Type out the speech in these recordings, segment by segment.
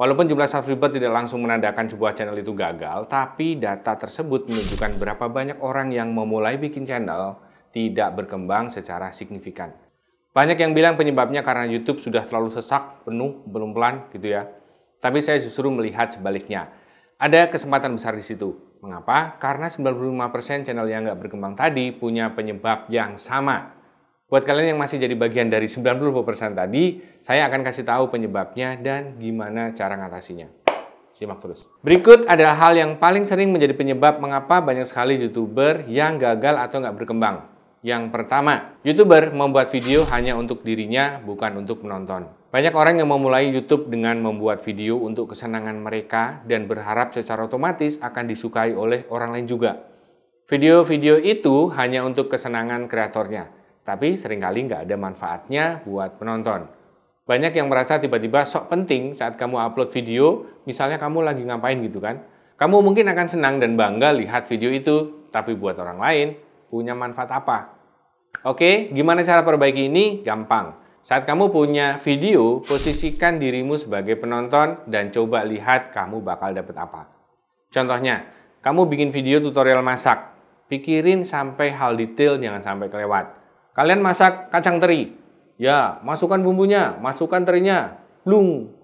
Walaupun jumlah subscriber tidak langsung menandakan sebuah channel itu gagal, tapi data tersebut menunjukkan berapa banyak orang yang memulai bikin channel tidak berkembang secara signifikan. Banyak yang bilang penyebabnya karena YouTube sudah terlalu sesak, penuh, belum pelan gitu ya. Tapi saya justru melihat sebaliknya. Ada kesempatan besar di situ. Mengapa? Karena 95% channel yang nggak berkembang tadi punya penyebab yang sama. Buat kalian yang masih jadi bagian dari 90% tadi, saya akan kasih tahu penyebabnya dan gimana cara ngatasinya. Simak terus. Berikut adalah hal yang paling sering menjadi penyebab mengapa banyak sekali YouTuber yang gagal atau nggak berkembang. Yang pertama, YouTuber membuat video hanya untuk dirinya, bukan untuk penonton. Banyak orang yang memulai YouTube dengan membuat video untuk kesenangan mereka dan berharap secara otomatis akan disukai oleh orang lain juga. Video-video itu hanya untuk kesenangan kreatornya, tapi seringkali nggak ada manfaatnya buat penonton. Banyak yang merasa tiba-tiba sok penting saat kamu upload video, misalnya kamu lagi ngapain gitu kan. Kamu mungkin akan senang dan bangga lihat video itu, tapi buat orang lain, punya manfaat apa? Oke, gimana cara perbaiki ini? Gampang. Saat kamu punya video, posisikan dirimu sebagai penonton dan coba lihat kamu bakal dapet apa. Contohnya, kamu bikin video tutorial masak. Pikirin sampai hal detail, jangan sampai kelewat. Kalian masak kacang teri. Ya, masukkan bumbunya, masukkan terinya. Blung.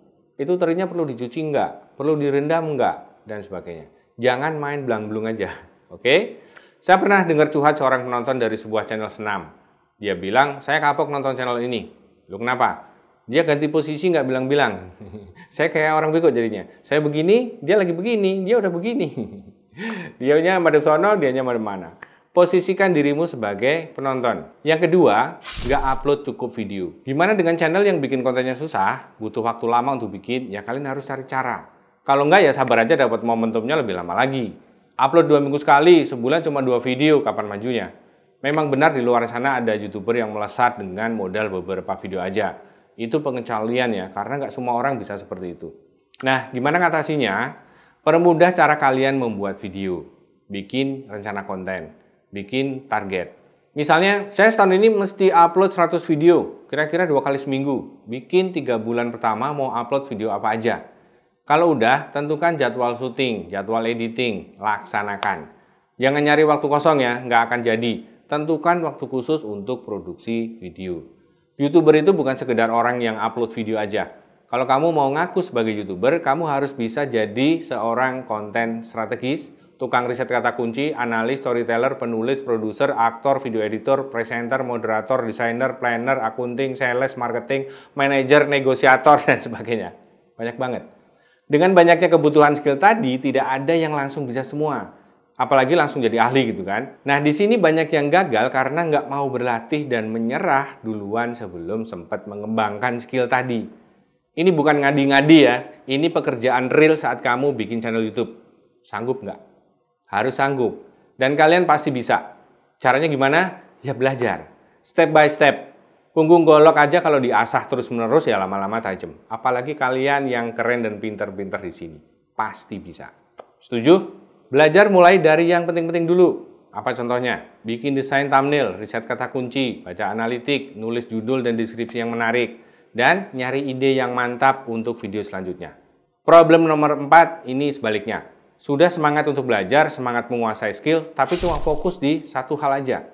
Itu terinya perlu dicuci enggak? Perlu direndam enggak? Dan sebagainya. Jangan main belang-belung aja. Oke? Saya pernah dengar curhat seorang penonton dari sebuah channel senam. Dia bilang, saya kapok nonton channel ini. Loh kenapa? Dia ganti posisi nggak bilang-bilang. Saya kayak orang bego jadinya. Saya begini, dia lagi begini, dia udah begini. Dianya madep sono, dianya madep mana. Posisikan dirimu sebagai penonton. Yang kedua, nggak upload cukup video. Gimana dengan channel yang bikin kontennya susah, butuh waktu lama untuk bikin, ya kalian harus cari cara. Kalau nggak ya sabar aja dapat momentumnya lebih lama lagi. Upload 2 minggu sekali, sebulan cuma 2 video, kapan majunya? Memang benar di luar sana ada YouTuber yang melesat dengan modal beberapa video aja. Itu pengecualian ya, karena nggak semua orang bisa seperti itu. Nah, gimana ngatasinya? Permudah cara kalian membuat video. Bikin rencana konten. Bikin target. Misalnya, saya setahun ini mesti upload 100 video. Kira-kira 2 kali seminggu. Bikin 3 bulan pertama mau upload video apa aja. Kalau udah, tentukan jadwal syuting, jadwal editing, laksanakan. Jangan nyari waktu kosong ya, nggak akan jadi. Tentukan waktu khusus untuk produksi video. YouTuber itu bukan sekedar orang yang upload video aja. Kalau kamu mau ngaku sebagai YouTuber, kamu harus bisa jadi seorang konten strategis, tukang riset kata kunci, analis, storyteller, penulis, produser, aktor, video editor, presenter, moderator, desainer, planner, akunting, sales, marketing, manajer, negosiator, dan sebagainya. Banyak banget. Dengan banyaknya kebutuhan skill tadi, tidak ada yang langsung bisa semua. Apalagi langsung jadi ahli gitu kan. Nah, di sini banyak yang gagal karena nggak mau berlatih dan menyerah duluan sebelum sempat mengembangkan skill tadi. Ini bukan ngadi-ngadi ya. Ini pekerjaan real saat kamu bikin channel YouTube. Sanggup nggak? Harus sanggup. Dan kalian pasti bisa. Caranya gimana? Ya belajar. Step by step. Punggung golok aja kalau diasah terus-menerus ya lama-lama tajam. Apalagi kalian yang keren dan pinter-pinter di sini. Pasti bisa. Setuju? Belajar mulai dari yang penting-penting dulu. Apa contohnya? Bikin desain thumbnail, riset kata kunci, baca analitik, nulis judul dan deskripsi yang menarik, dan nyari ide yang mantap untuk video selanjutnya. Problem nomor 4 ini sebaliknya. Sudah semangat untuk belajar, semangat menguasai skill, tapi cuma fokus di satu hal aja.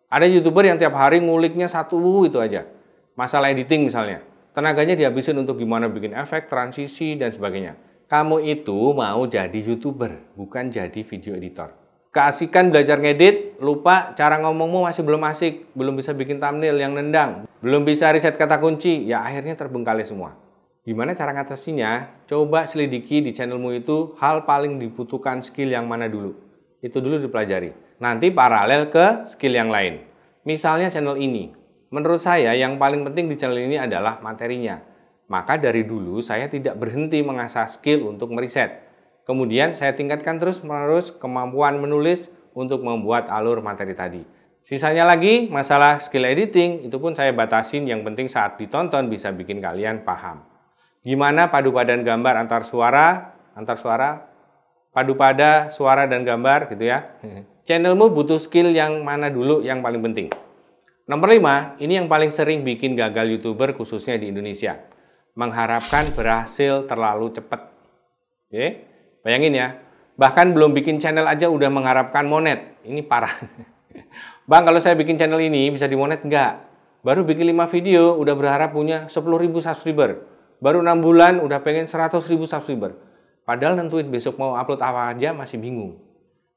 Ada YouTuber yang tiap hari nguliknya satu itu aja. Masalah editing misalnya. Tenaganya dihabisin untuk gimana bikin efek, transisi, dan sebagainya. Kamu itu mau jadi YouTuber, bukan jadi video editor. Keasikan belajar ngedit, lupa cara ngomongmu masih belum asik, belum bisa bikin thumbnail yang nendang, belum bisa riset kata kunci, ya akhirnya terbengkalai semua. Gimana cara ngatasinya? Coba selidiki di channelmu itu hal paling dibutuhkan skill yang mana dulu. Itu dulu dipelajari. Nanti paralel ke skill yang lain. Misalnya channel ini. Menurut saya yang paling penting di channel ini adalah materinya. Maka dari dulu saya tidak berhenti mengasah skill untuk meriset. Kemudian saya tingkatkan terus-menerus kemampuan menulis untuk membuat alur materi tadi. Sisanya lagi masalah skill editing, itu pun saya batasin, yang penting saat ditonton bisa bikin kalian paham. Gimana padu padan gambar antar suara, padu pada suara dan gambar gitu ya. Channelmu butuh skill yang mana dulu yang paling penting? Nomor 5, ini yang paling sering bikin gagal YouTuber khususnya di Indonesia. mengharapkan berhasil terlalu cepat. Oke, bayangin ya, bahkan belum bikin channel aja udah mengharapkan monet. Ini parah. Bang, kalau saya bikin channel ini bisa dimonet enggak? Baru bikin 5 video udah berharap punya 10.000 subscriber. Baru 6 bulan udah pengen 100.000 subscriber. Padahal nentuin besok mau upload apa aja masih bingung.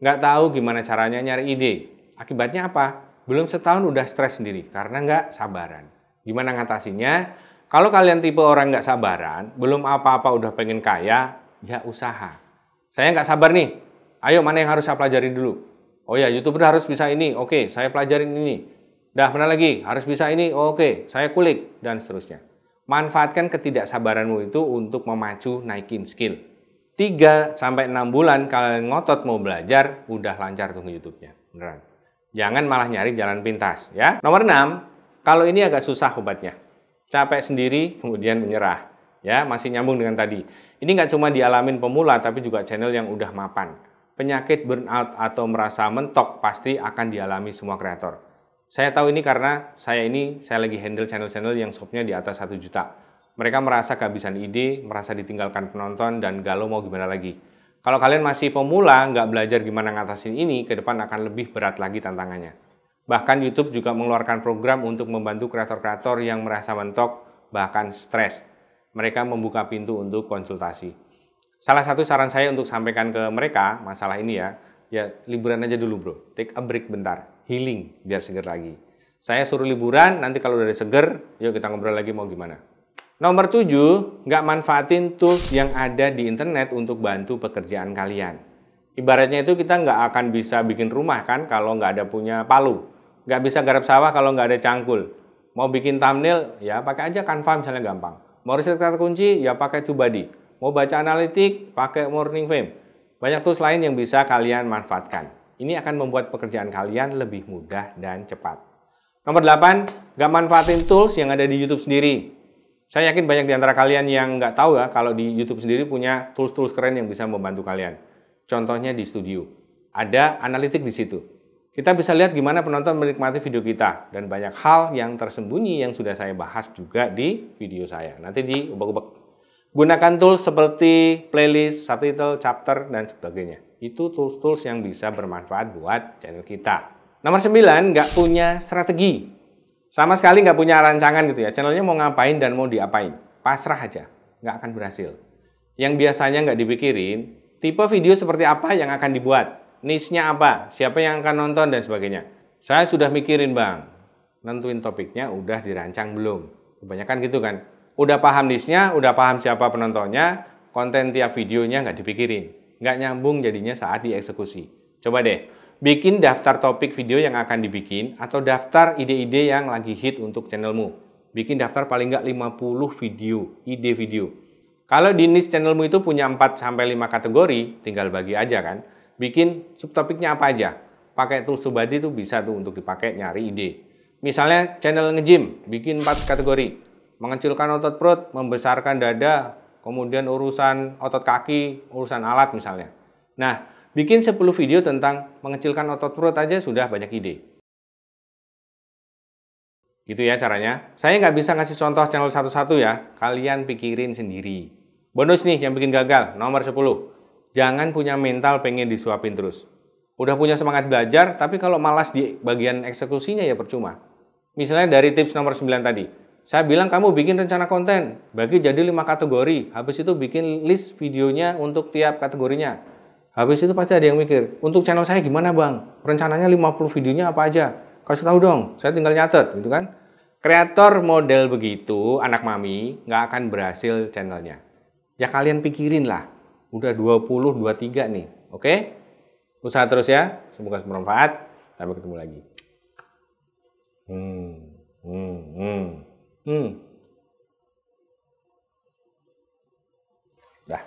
Nggak tahu gimana caranya nyari ide. Akibatnya apa? Belum setahun udah stres sendiri karena nggak sabaran. Gimana ngatasinnya? Kalau kalian tipe orang nggak sabaran, belum apa-apa udah pengen kaya, ya usaha. Saya nggak sabar nih. Ayo, mana yang harus saya pelajari dulu? Oh ya, YouTuber harus bisa ini. Oke, saya pelajarin ini. Dah, mana lagi? Harus bisa ini. Oke, saya kulik. Dan seterusnya. Manfaatkan ketidaksabaranmu itu untuk memacu naikin skill. 3-6 bulan kalian ngotot mau belajar, udah lancar tuh YouTube-nya. Beneran. Jangan malah nyari jalan pintas, ya. Nomor 6, kalau ini agak susah obatnya. Capek sendiri, kemudian menyerah. Ya, masih nyambung dengan tadi. Ini nggak cuma dialamin pemula, tapi juga channel yang udah mapan. Penyakit burnout atau merasa mentok pasti akan dialami semua kreator. Saya tahu ini karena saya lagi handle channel-channel yang shopnya di atas 1 juta. Mereka merasa kehabisan ide, merasa ditinggalkan penonton, dan galau mau gimana lagi. Kalau kalian masih pemula, nggak belajar gimana ngatasin ini, ke depan akan lebih berat lagi tantangannya. Bahkan YouTube juga mengeluarkan program untuk membantu kreator-kreator yang merasa mentok, bahkan stres. Mereka membuka pintu untuk konsultasi. Salah satu saran saya untuk sampaikan ke mereka masalah ini ya liburan aja dulu bro. Take a break bentar, healing biar seger lagi. Saya suruh liburan, nanti kalau udah seger, yuk kita ngobrol lagi mau gimana. Nomor 7, nggak manfaatin tools yang ada di internet untuk bantu pekerjaan kalian. Ibaratnya itu kita nggak akan bisa bikin rumah kan kalau nggak ada punya palu. Nggak bisa garap sawah kalau nggak ada cangkul. Mau bikin thumbnail, ya pakai aja Canva misalnya gampang. Mau riset kata kunci, ya pakai TubeBuddy. Mau baca analitik, pakai Morning Fame. Banyak tools lain yang bisa kalian manfaatkan. Ini akan membuat pekerjaan kalian lebih mudah dan cepat. Nomor 8, nggak manfaatin tools yang ada di YouTube sendiri. Saya yakin banyak di antara kalian yang nggak tahu ya, kalau di YouTube sendiri punya tools-tools keren yang bisa membantu kalian. Contohnya di Studio. Ada analitik di situ. Kita bisa lihat gimana penonton menikmati video kita. Dan banyak hal yang tersembunyi yang sudah saya bahas juga di video saya. Nanti diubek-ubek. Gunakan tools seperti playlist, subtitle, chapter, dan sebagainya. Itu tools-tools yang bisa bermanfaat buat channel kita. Nomor 9, nggak punya strategi. Sama sekali nggak punya rancangan gitu ya. Channelnya mau ngapain dan mau diapain. Pasrah aja. Nggak akan berhasil. Yang biasanya nggak dipikirin, tipe video seperti apa yang akan dibuat. Niche-nya apa, siapa yang akan nonton, dan sebagainya. Saya sudah mikirin bang, nentuin topiknya udah dirancang belum? Kebanyakan gitu kan. Udah paham niche-nya, udah paham siapa penontonnya, konten tiap videonya nggak dipikirin. Nggak nyambung jadinya saat dieksekusi. Coba deh, bikin daftar topik video yang akan dibikin, atau daftar ide-ide yang lagi hit untuk channelmu. Bikin daftar paling nggak 50 video, ide video. Kalau di niche channelmu itu punya 4-5 kategori, tinggal bagi aja kan. Bikin subtopiknya apa aja. Pakai tools TubeBuddy itu bisa tuh untuk dipakai nyari ide. Misalnya channel nge-gym, bikin 4 kategori. Mengecilkan otot perut, membesarkan dada, kemudian urusan otot kaki, urusan alat misalnya. Nah, bikin 10 video tentang mengecilkan otot perut aja sudah banyak ide. Gitu ya caranya. Saya nggak bisa ngasih contoh channel satu-satu ya. Kalian pikirin sendiri. Bonus nih yang bikin gagal, nomor 10. Jangan punya mental pengen disuapin terus. Udah punya semangat belajar, tapi kalau malas di bagian eksekusinya ya percuma. Misalnya dari tips nomor 9 tadi. Saya bilang kamu bikin rencana konten, bagi jadi 5 kategori. Habis itu bikin list videonya untuk tiap kategorinya. Habis itu pasti ada yang mikir, untuk channel saya gimana bang? Rencananya 50 videonya apa aja? Kasih tahu dong, saya tinggal nyatet gitu kan. Kreator model begitu, anak mami, nggak akan berhasil channelnya. Ya kalian pikirin lah. Udah 20, 23 nih. Oke? Usaha terus ya. Semoga bermanfaat. Sampai ketemu lagi. Dah.